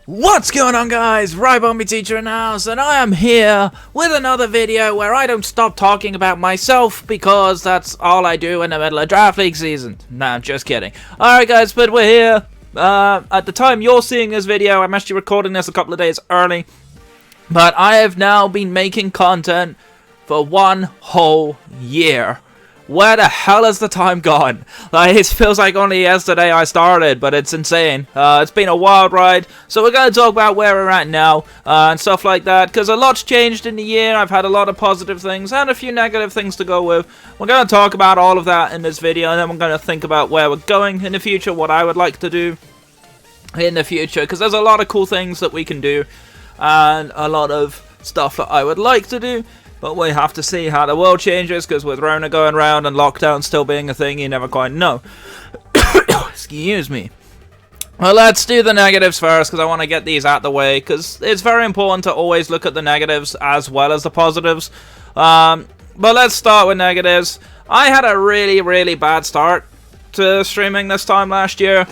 What's going on, guys? Rybomby Teacher in the house, and I am here with another video where I don't stop talking about myself because that's all I do in the middle of Draft League season. Nah, I'm just kidding. Alright guys, but we're here. At the time you're seeing this video, I'm actually recording this a couple of days early, but I have now been making content for 1 whole year. Where the hell has the time gone? Like, it feels like only yesterday I started, but it's insane. It's been a wild ride, so we're going to talk about where we're at now, and stuff like that, because a lot's changed in the year. I've had a lot of positive things, and a few negative things to go with. We're going to talk about all of that in this video, and then we're going to think about where we're going in the future, what I would like to do in the future, because there's a lot of cool things that we can do, and a lot of stuff that I would like to do. But we have to see how the world changes, because with Rona going around and lockdown still being a thing, you never quite know. Excuse me. Well, let's do the negatives first, because I want to get these out the way, because it's very important to always look at the negatives as well as the positives. But let's start with negatives. I had a really bad start to streaming this time last year.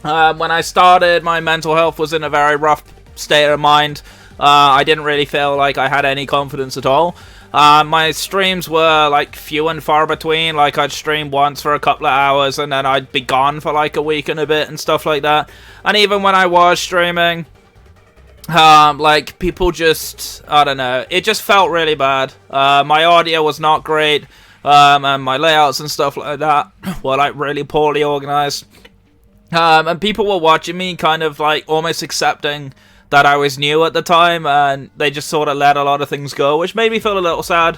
When I started, my mental health was in a very rough state of mind. I didn't really feel like I had any confidence at all. My streams were like few and far between. Like, I'd stream once for a couple of hours and then I'd be gone for like a week and a bit and stuff like that. And even when I was streaming, like, people just, I don't know, it just felt really bad. My audio was not great, and my layouts and stuff like that were like really poorly organized. And people were watching me kind of like almost accepting that I was new at the time, and they just sort of let a lot of things go, which made me feel a little sad.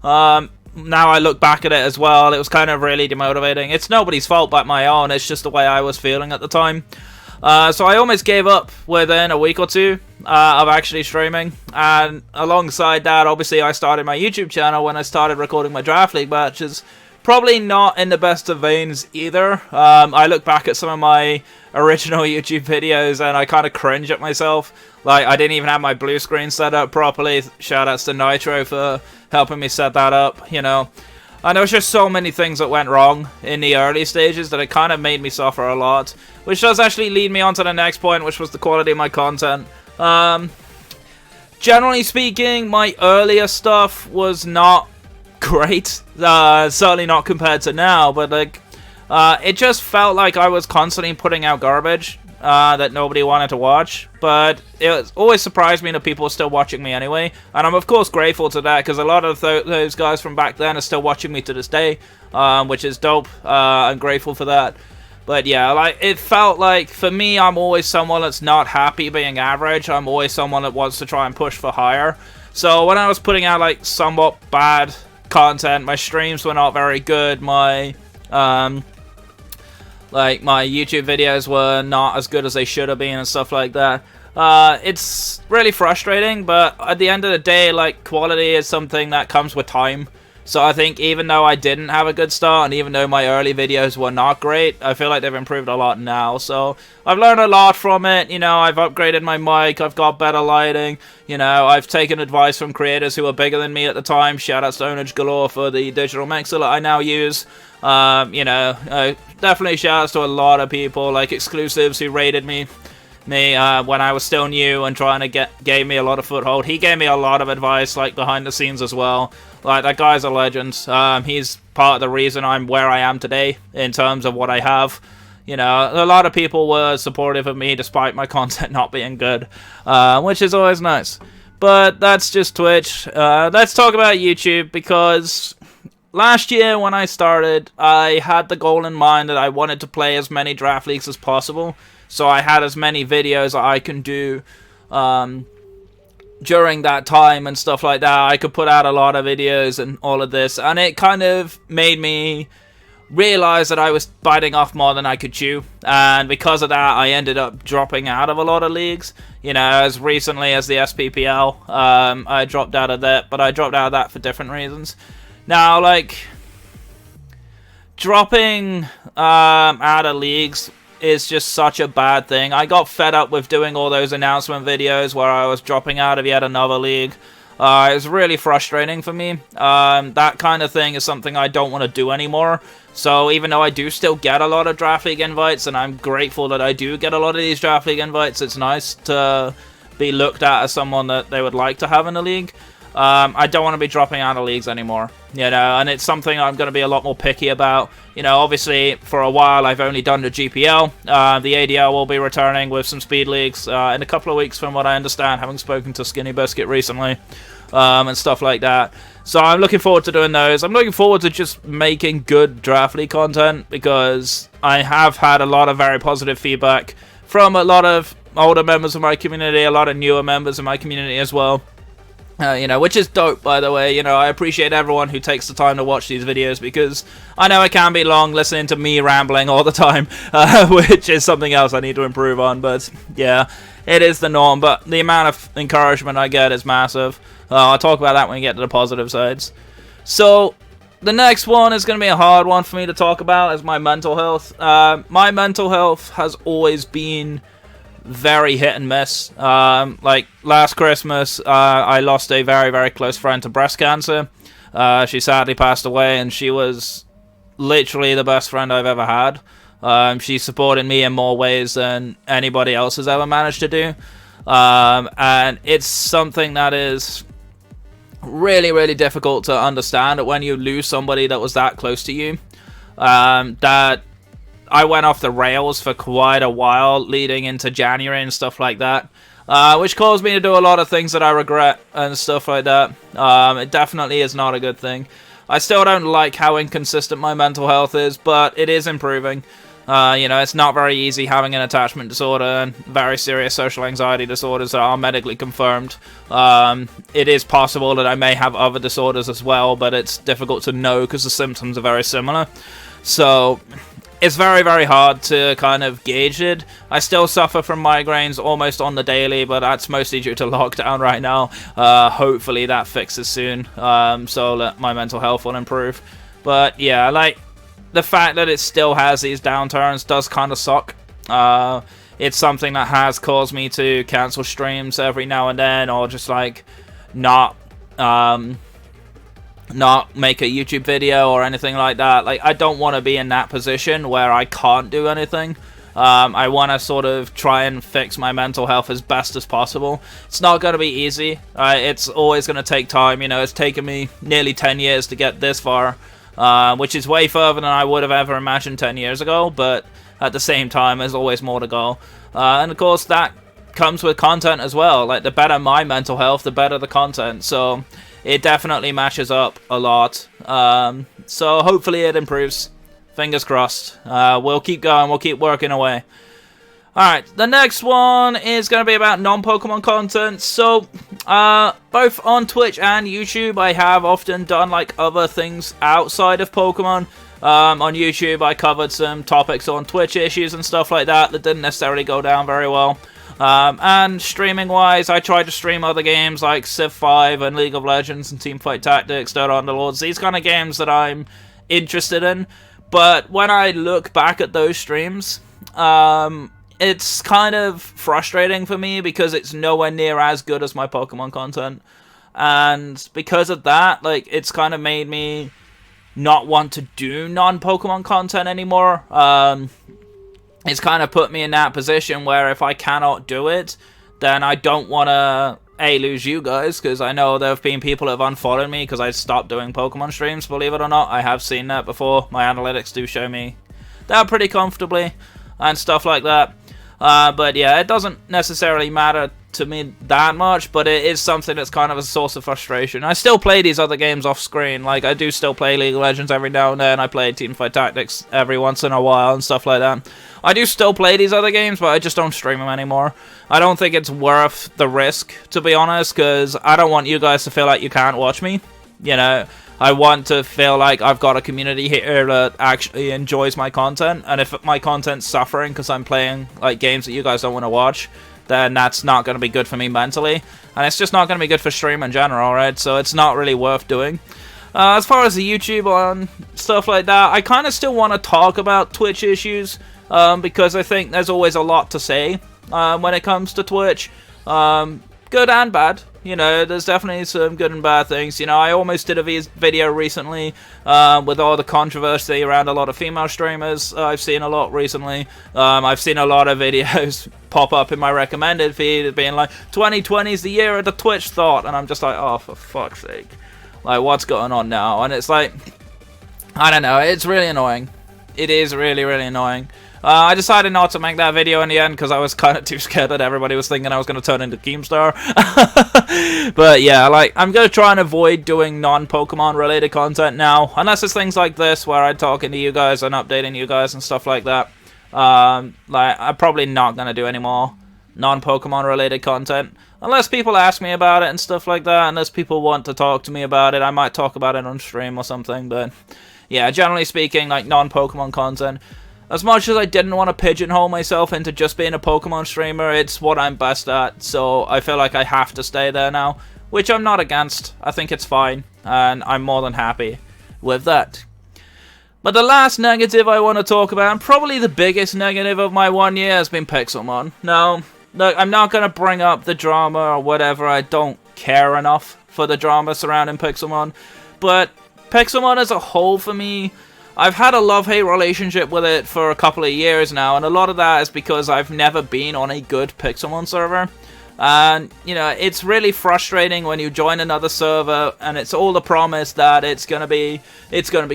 Now I look back at it as well, it was kind of really demotivating. It's nobody's fault but my own, it's just the way I was feeling at the time. So I almost gave up within a week or two of actually streaming, and alongside that, obviously, I started my YouTube channel when I started recording my Draft League matches. Probably not in the best of veins either. I look back at some of my original YouTube videos and I kind of cringe at myself. Like, I didn't even have my blue screen set up properly. Shoutouts to Nitro for helping me set that up, you know. And there was just so many things that went wrong in the early stages that it kind of made me suffer a lot. Which does actually lead me on to the next point, which was the quality of my content. Generally speaking, my earlier stuff was not great, certainly not compared to now, but like, it just felt like I was constantly putting out garbage that nobody wanted to watch, but it always surprised me that people are still watching me anyway, and I'm of course grateful to that, because a lot of those guys from back then are still watching me to this day, which is dope. I'm grateful for that. But yeah, like, it felt like, for me, I'm always someone that's not happy being average. I'm always someone that wants to try and push for higher. So when I was putting out like somewhat bad content, my streams were not very good, my like, my YouTube videos were not as good as they should have been and stuff like that. It's really frustrating, but at the end of the day, like, quality is something that comes with time. So I think even though I didn't have a good start, and even though my early videos were not great, I feel like they've improved a lot now. So I've learned a lot from it, you know. I've upgraded my mic, I've got better lighting, you know, I've taken advice from creators who were bigger than me at the time. Shoutouts to Ownage Galore for the digital mixer that I now use. You know, definitely shoutouts to a lot of people, like Exclusives, who rated me when I was still new and trying to gave me a lot of foothold. He gave me a lot of advice, like, behind the scenes as well. Like, that guy's a legend. He's part of the reason I'm where I am today in terms of what I have. You know, a lot of people were supportive of me despite my content not being good, which is always nice. But that's just Twitch. Let's talk about YouTube, because last year when I started, I had the goal in mind that I wanted to play as many draft leagues as possible. So I had as many videos that I can do during that time and stuff like that. I could put out a lot of videos and all of this, and it kind of made me realize that I was biting off more than I could chew, and because of that I ended up dropping out of a lot of leagues. You know, as recently as the SPPL, I dropped out of that, but I dropped out of that for different reasons. Now, like, dropping out of leagues is just such a bad thing. I got fed up with doing all those announcement videos where I was dropping out of yet another league. It's really frustrating for me. That kind of thing is something I don't want to do anymore. So even though I do still get a lot of Draft League invites, and I'm grateful that I do get a lot of these Draft League invites, it's nice to be looked at as someone that they would like to have in the league. I don't want to be dropping out of leagues anymore, you know, and it's something I'm going to be a lot more picky about. You know, obviously, for a while, I've only done the GPL. The ADL will be returning with some speed leagues in a couple of weeks, from what I understand, having spoken to Skinny Biscuit recently, and stuff like that. So I'm looking forward to doing those. I'm looking forward to just making good Draft League content, because I have had a lot of very positive feedback from a lot of older members of my community, a lot of newer members of my community as well. You know, which is dope, by the way. You know, I appreciate everyone who takes the time to watch these videos, because I know it can be long listening to me rambling all the time, which is something else I need to improve on. But yeah, it is the norm. But the amount of encouragement I get is massive. I'll talk about that when we get to the positive sides. So the next one is going to be a hard one for me to talk about, is my mental health. My mental health has always been very hit and miss. Like last Christmas, I lost a very, very close friend to breast cancer. She sadly passed away, and she was literally the best friend I've ever had. She supported me in more ways than anybody else has ever managed to do. And it's something that is really, really difficult to understand when you lose somebody that was that close to you. That I went off the rails for quite a while leading into January and stuff like that, which caused me to do a lot of things that I regret and stuff like that. It definitely is not a good thing. I still don't like how inconsistent my mental health is, but it is improving. You know, it's not very easy having an attachment disorder and very serious social anxiety disorders that are medically confirmed. It is possible that I may have other disorders as well, but it's difficult to know because the symptoms are very similar. So it's very, very hard to kind of gauge it. I still suffer from migraines almost on the daily, but that's mostly due to lockdown right now. Hopefully that fixes soon, so that my mental health will improve. But yeah, like, the fact that it still has these downturns does kind of suck. It's something that has caused me to cancel streams every now and then, or just like not make a YouTube video or anything like that. Like, I don't want to be in that position where I can't do anything. I want to sort of try and fix my mental health as best as possible. It's not going to be easy. It's always going to take time. You know, it's taken me nearly 10 years to get this far, which is way further than I would have ever imagined 10 years ago, but at the same time, there's always more to go. And of course, that comes with content as well. Like, the better my mental health, the better the content. So it definitely matches up a lot. So hopefully it improves. Fingers crossed. We'll keep going. We'll keep working away. Alright, the next one is going to be about non-Pokemon content. So, both on Twitch and YouTube, I have often done, like, other things outside of Pokemon. On YouTube, I covered some topics on Twitch issues and stuff like that didn't necessarily go down very well. And streaming-wise, I tried to stream other games like Civ 5 and League of Legends and Teamfight Tactics, Dirt Underlords, these kind of games that I'm interested in. But when I look back at those streams, it's kind of frustrating for me because it's nowhere near as good as my Pokemon content. And because of that, like, it's kind of made me not want to do non-Pokemon content anymore. It's kind of put me in that position where if I cannot do it, then I don't want to, A, lose you guys, because I know there have been people that have unfollowed me because I stopped doing Pokemon streams, believe it or not. I have seen that before. My analytics do show me that pretty comfortably and stuff like that. But yeah, it doesn't necessarily matter to me that much, but it is something that's kind of a source of frustration. I still play these other games off screen. Like, I do still play League of Legends every now and then. I play Teamfight Tactics every once in a while and stuff like that. I do still play these other games, but I just don't stream them anymore. I don't think it's worth the risk, to be honest, because I don't want you guys to feel like you can't watch me. You know, I want to feel like I've got a community here that actually enjoys my content, and if my content's suffering because I'm playing like games that you guys don't want to watch, then that's not going to be good for me mentally, and it's just not going to be good for stream in general, right? So it's not really worth doing. As far as the YouTube on stuff like that, I kind of still want to talk about Twitch issues, because I think there's always a lot to say when it comes to Twitch. Good and bad. You know, there's definitely some good and bad things. You know, I almost did a video recently with all the controversy around a lot of female streamers. I've seen a lot recently. I've seen a lot of videos pop up in my recommended feed being like, 2020 is the year of the Twitch thought. And I'm just like, oh, for fuck's sake. Like, what's going on now? And it's like, I don't know. It's really annoying. It is really, really annoying. I decided not to make that video in the end because I was kind of too scared that everybody was thinking I was going to turn into Keemstar. But yeah, like, I'm going to try and avoid doing non-Pokemon related content now. Unless it's things like this where I'm talking to you guys and updating you guys and stuff like that. Like, I'm probably not going to do any more non-Pokemon related content. Unless people ask me about it and stuff like that. Unless people want to talk to me about it. I might talk about it on stream or something. But yeah, generally speaking, like, non-Pokemon content. As much as I didn't want to pigeonhole myself into just being a Pokemon streamer, it's what I'm best at, so I feel like I have to stay there now, which I'm not against. I think it's fine, and I'm more than happy with that. But the last negative I want to talk about, and probably the biggest negative of my 1 year, has been Pixelmon. Now, look, I'm not going to bring up the drama or whatever. I don't care enough for the drama surrounding Pixelmon, but Pixelmon as a whole for me, I've had a love-hate relationship with it for a couple of years now, and a lot of that is because I've never been on a good Pixelmon server. And, you know, it's really frustrating when you join another server, and it's all the promise that it's gonna be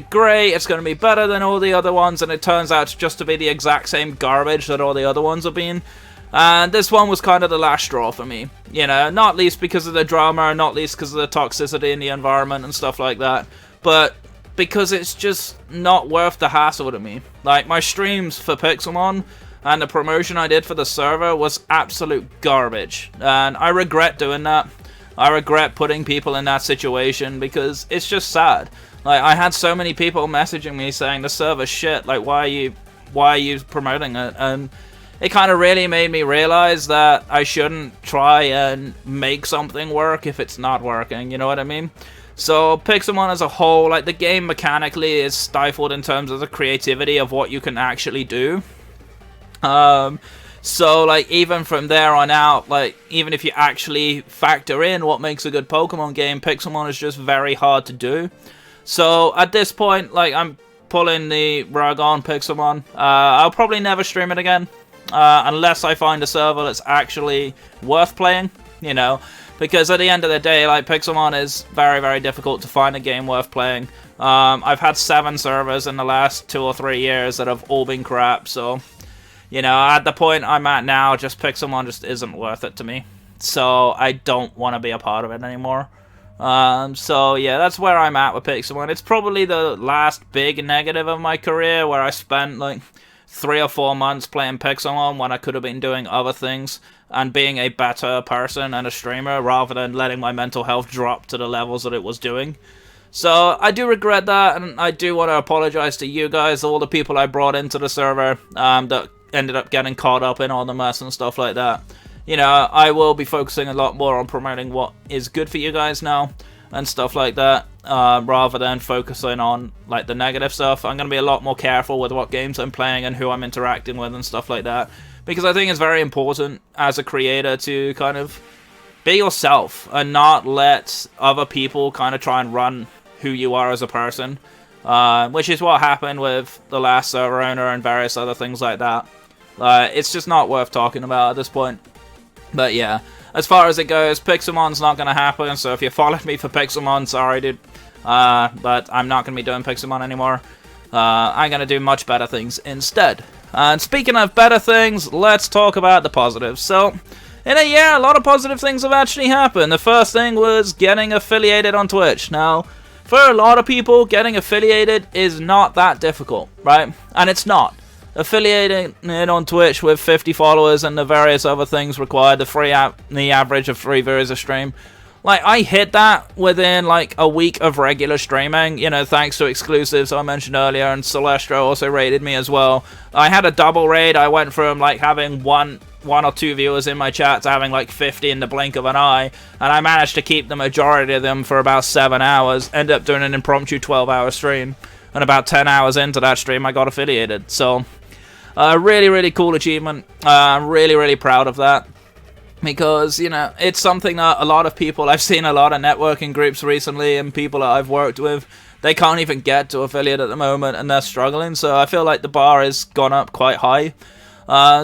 great, it's gonna be better than all the other ones, and it turns out just to be the exact same garbage that all the other ones have been. And this one was kind of the last straw for me, you know, not least because of the drama, not least because of the toxicity in the environment and stuff like that, but because it's just not worth the hassle to me. Like, my streams for Pixelmon and the promotion I did for the server was absolute garbage. And I regret doing that. I regret putting people in that situation because it's just sad. Like, I had so many people messaging me saying the server's shit, like, why are you promoting it? And it kind of really made me realize that I shouldn't try and make something work if it's not working, you know what I mean? So, Pixelmon as a whole, like, the game mechanically is stifled in terms of the creativity of what you can actually do. So, like, even from there on out, like, even if you actually factor in what makes a good Pokemon game, Pixelmon is just very hard to do. So, at this point, like, I'm pulling the rug on Pixelmon. I'll probably never stream it again, unless I find a server that's actually worth playing, you know. Because at the end of the day, like, Pixelmon is very, very difficult to find a game worth playing. I've had 7 servers in the last 2 or 3 years that have all been crap, so, you know, at the point I'm at now, just Pixelmon just isn't worth it to me. So, I don't want to be a part of it anymore. So, yeah, that's where I'm at with Pixelmon. It's probably the last big negative of my career, where I spent, like, 3 or 4 months playing Pixelmon when I could have been doing other things and being a better person and a streamer rather than letting my mental health drop to the levels that it was doing. So I do regret that, and I do want to apologize to you guys, all the people I brought into the server that ended up getting caught up in all the mess and stuff like that. You know, I will be focusing a lot more on promoting what is good for you guys now and stuff like that, rather than focusing on, like, the negative stuff. I'm going to be a lot more careful with what games I'm playing and who I'm interacting with and stuff like that, because I think it's very important as a creator to kind of be yourself and not let other people kind of try and run who you are as a person, which is what happened with the last server owner and various other things like that. It's just not worth talking about at this point. But yeah, as far as it goes, Pixelmon's not going to happen, so if you followed me for Pixelmon, sorry dude, but I'm not going to be doing Pixelmon anymore. I'm going to do much better things instead. And speaking of better things, let's talk about the positives. So, in a year, a lot of positive things have actually happened. The first thing was getting affiliated on Twitch. Now, for a lot of people, getting affiliated is not that difficult, right? And it's not. Affiliating in on Twitch with 50 followers and the various other things required, the average of 3 viewers a stream. Like, I hit that within, like, a week of regular streaming, you know, thanks to exclusives I mentioned earlier, and Celestro also raided me as well. I had a double raid. I went from, like, having one or 2 viewers in my chat to having, like, 50 in the blink of an eye, and I managed to keep the majority of them for about 7 hours, end up doing an impromptu 12-hour stream, and about 10 hours into that stream, I got affiliated. So, really, really cool achievement. I'm really, really proud of that. because, you know, it's something that a lot of people, I've seen a lot of networking groups recently, and people that I've worked with, they can't even get to affiliate at the moment, and they're struggling. So I feel like the bar has gone up quite high.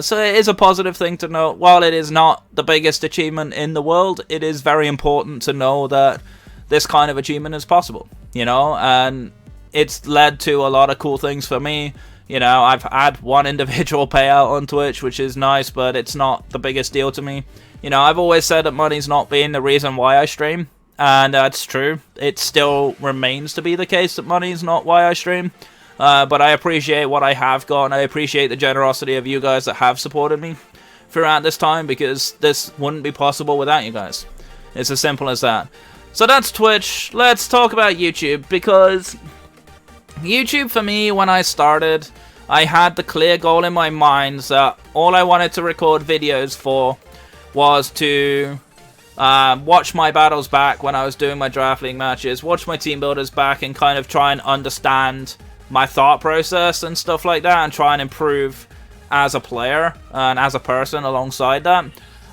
So it is a positive thing to note. While it is not the biggest achievement in the world, it is very important to know that this kind of achievement is possible, you know, and it's led to a lot of cool things for me. You know, I've had one individual payout on Twitch, which is nice, but it's not the biggest deal to me. You know, I've always said that money's not been the reason why I stream, and that's true. It still remains to be the case that money is not why I stream. But I appreciate what I have got, and I appreciate the generosity of you guys that have supported me throughout this time, because this wouldn't be possible without you guys. It's as simple as that. So that's Twitch. Let's talk about YouTube, because YouTube for me, when I started, I had the clear goal in my mind that all I wanted to record videos for was to watch my battles back when I was doing my draft league matches, watch my team builders back, and kind of try and understand my thought process and stuff like that, and try and improve as a player and as a person alongside that.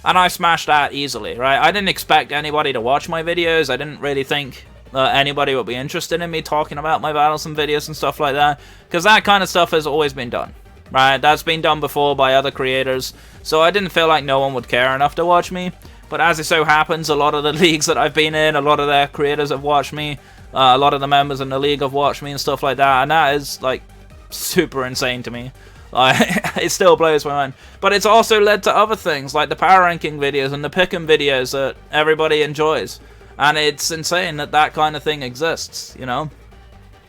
And I smashed that easily, right? I didn't expect anybody to watch my videos. I didn't really think anybody would be interested in me talking about my battles and videos and stuff like that, because that kind of stuff has always been done, right? That's been done before by other creators, so I didn't feel like no one would care enough to watch me. But as it so happens, a lot of the leagues that I've been in, a lot of their creators have watched me. A lot of the members in the league have watched me and stuff like that, and that is, like, super insane to me. It still blows my mind. But it's also led to other things, like the power ranking videos and the pick'em videos that everybody enjoys. And it's insane that that kind of thing exists, you know?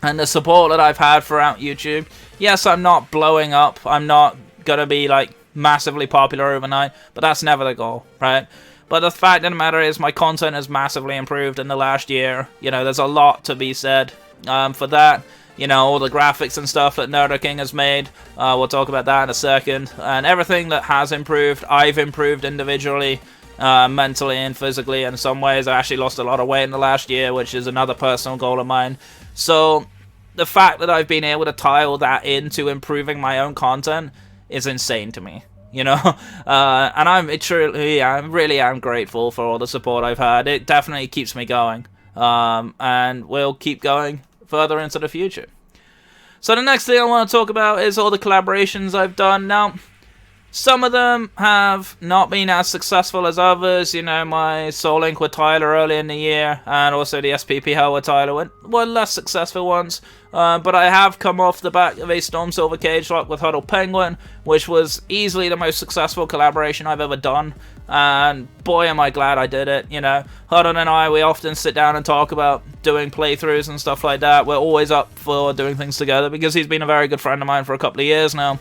And the support that I've had throughout YouTube, yes, I'm not blowing up, I'm not gonna be, like, massively popular overnight, but that's never the goal, right? But the fact of the matter is my content has massively improved in the last year. You know, there's a lot to be said for that. You know, all the graphics and stuff that Nerdoking has made. We'll talk about that in a second. And everything that has improved, I've improved individually, mentally and physically. In some ways, I actually lost a lot of weight in the last year, which is another personal goal of mine. So the fact that I've been able to tie all that into improving my own content is insane to me. You know, and I really am grateful for all the support I've had. It definitely keeps me going, and will keep going further into the future. So the next thing I want to talk about is all the collaborations I've done. Now, some of them have not been as successful as others. You know, my Soul Link with Tyler early in the year, and also the SPP Hell with Tyler were less successful ones. But I have come off the back of a Storm Silver Cage Lock with Huddle Penguin, which was easily the most successful collaboration I've ever done. And boy, am I glad I did it. You know, Huddle and I, we often sit down and talk about doing playthroughs and stuff like that. We're always up for doing things together, because he's been a very good friend of mine for a couple of years now.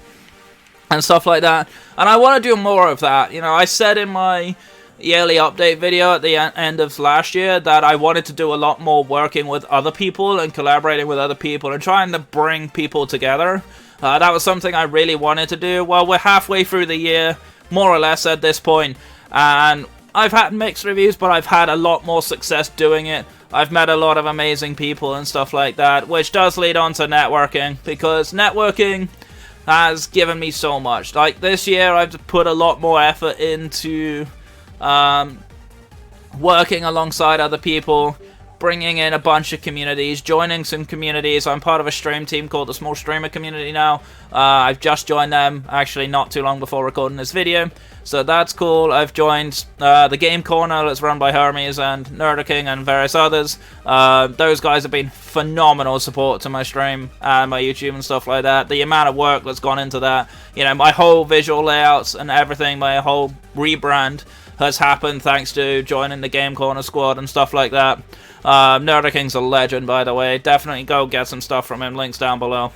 And stuff like that. And I want to do more of that. You know, I said in my yearly update video at the end of last year that I wanted to do a lot more working with other people and collaborating with other people and trying to bring people together. That was something I really wanted to do. Well, we're halfway through the year, more or less at this point, and I've had mixed reviews, but I've had a lot more success doing it. I've met a lot of amazing people and stuff like that, which does lead on to networking, because networking has given me so much. Like, this year I've put a lot more effort into working alongside other people, bringing in a bunch of communities, joining some communities. I'm part of a stream team called the Small Streamer Community now. I've just joined them, actually not too long before recording this video, so that's cool. I've joined the Game Corner that's run by Hermes and Nerdoking and various others. Those guys have been phenomenal support to my stream and my YouTube and stuff like that. The amount of work that's gone into that, you know, my whole visual layouts and everything, my whole rebrand has happened thanks to joining the Game Corner squad and stuff like that. Nerdoking's a legend, by the way. Definitely go get some stuff from him. Links down below.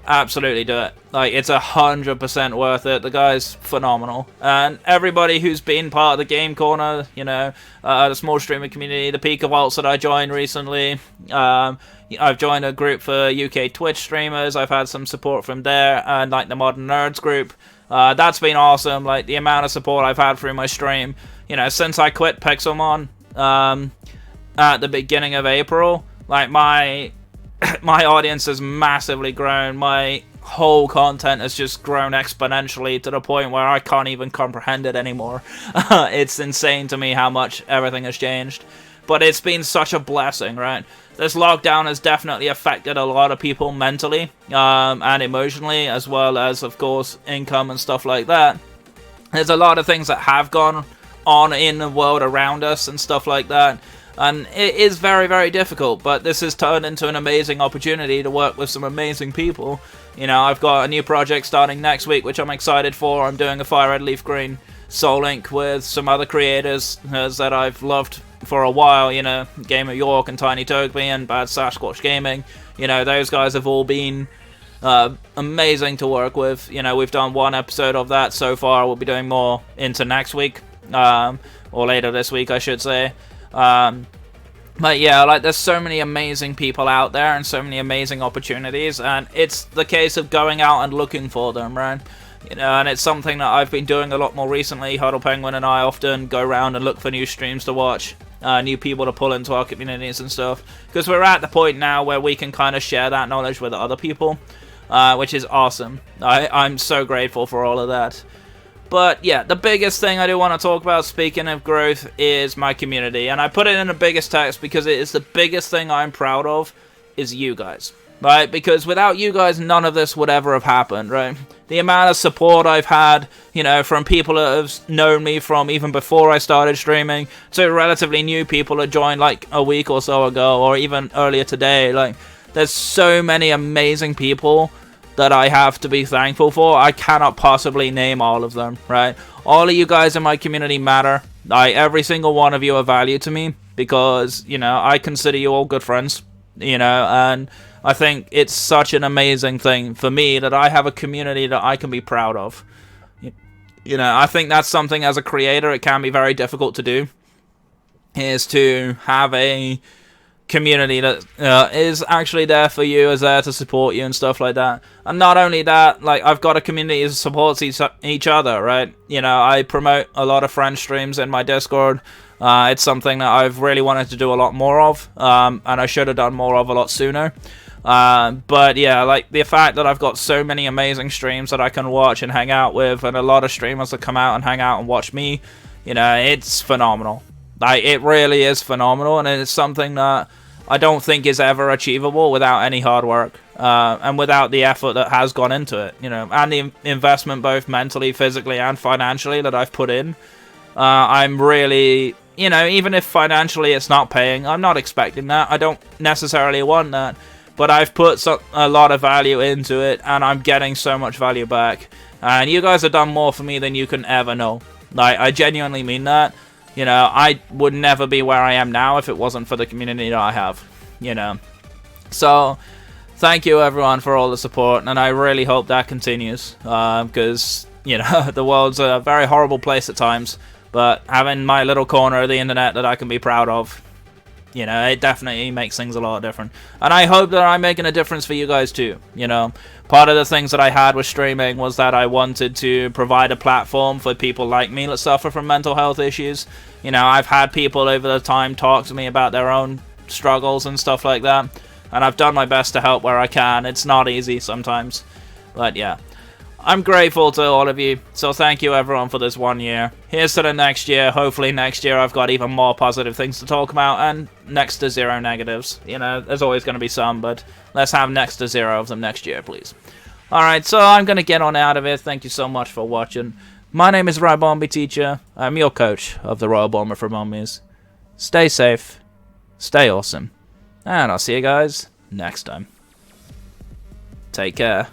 Absolutely do it. Like, it's 100% worth it. The guy's phenomenal. And everybody who's been part of the Game Corner, you know, the Small Streamer Community, the Pika Vaults that I joined recently. I've joined a group for UK Twitch streamers. I've had some support from there, and like the Modern Nerds group. That's been awesome. Like, the amount of support I've had through my stream, you know, since I quit Pixelmon at the beginning of April, like, my audience has massively grown. My whole content has just grown exponentially to the point where I can't even comprehend it anymore. It's insane to me how much everything has changed. But it's been such a blessing, right? This lockdown has definitely affected a lot of people mentally and emotionally, as well as, of course, income and stuff like that. There's a lot of things that have gone on in the world around us and stuff like that. And it is very, very difficult, but this has turned into an amazing opportunity to work with some amazing people. You know, I've got a new project starting next week, which I'm excited for. I'm doing a Fire Red Leaf Green Soul Link with some other creators that I've loved for a while. You know, Game of York and Tiny Toby and Bad Sasquatch Gaming. You know, those guys have all been amazing to work with. You know, we've done one episode of that so far. We'll be doing more into next week, or later this week, I should say. But yeah, like, there's so many amazing people out there and so many amazing opportunities, and it's the case of going out and looking for them, right? You know, and it's something that I've been doing a lot more recently. Huddle Penguin and I often go around and look for new streams to watch, new people to pull into our communities and stuff, because we're at the point now where we can kind of share that knowledge with other people, which is awesome. I'm so grateful for all of that. But yeah, the biggest thing I do want to talk about, speaking of growth, is my community. And I put it in the biggest text because it is the biggest thing I'm proud of, is you guys. Right? Because without you guys, none of this would ever have happened, right? The amount of support I've had, you know, from people that have known me from even before I started streaming, to relatively new people that joined like a week or so ago, or even earlier today. Like, there's so many amazing people that I have to be thankful for. I cannot possibly name all of them, right? All of you guys in my community matter. Every single one of you are valued to me, because, you know, I consider you all good friends, you know, and I think it's such an amazing thing for me that I have a community that I can be proud of. You know, I think that's something as a creator it can be very difficult to do, is to have a community that is actually there for you, is there to support you and stuff like that. And not only that, like, I've got a community that supports each other, right? You know, I promote a lot of friend streams in my Discord. It's something that I've really wanted to do a lot more of, and I should have done more of a lot sooner. But yeah, like, the fact that I've got so many amazing streams that I can watch and hang out with, and a lot of streamers that come out and hang out and watch me, you know, it's phenomenal. Like, it really is phenomenal, and it's something that I don't think is ever achievable without any hard work, and without the effort that has gone into it, you know, and the investment both mentally, physically, and financially that I've put in. I'm really, you know, even if financially it's not paying, I'm not expecting that. I don't necessarily want that, but I've put a lot of value into it, and I'm getting so much value back. And you guys have done more for me than you can ever know. Like, I genuinely mean that. You know, I would never be where I am now if it wasn't for the community that I have, you know. So, thank you everyone for all the support, and I really hope that continues, because, you know, the world's a very horrible place at times, but having my little corner of the internet that I can be proud of, you know, it definitely makes things a lot different. And I hope that I'm making a difference for you guys too, you know. Part of the things that I had with streaming was that I wanted to provide a platform for people like me that suffer from mental health issues. You know, I've had people over the time talk to me about their own struggles and stuff like that, and I've done my best to help where I can. It's not easy sometimes, but yeah. I'm grateful to all of you, so thank you everyone for this 1 year. Here's to the next year. Hopefully next year I've got even more positive things to talk about, and next to 0 negatives. You know, there's always going to be some, but let's have next to 0 of them next year, please. Alright, so I'm going to get on out of it. Thank you so much for watching. My name is Royal Bomby Teacher. I'm your coach of the Royal Bomber for Mummies. Stay safe, stay awesome, and I'll see you guys next time. Take care.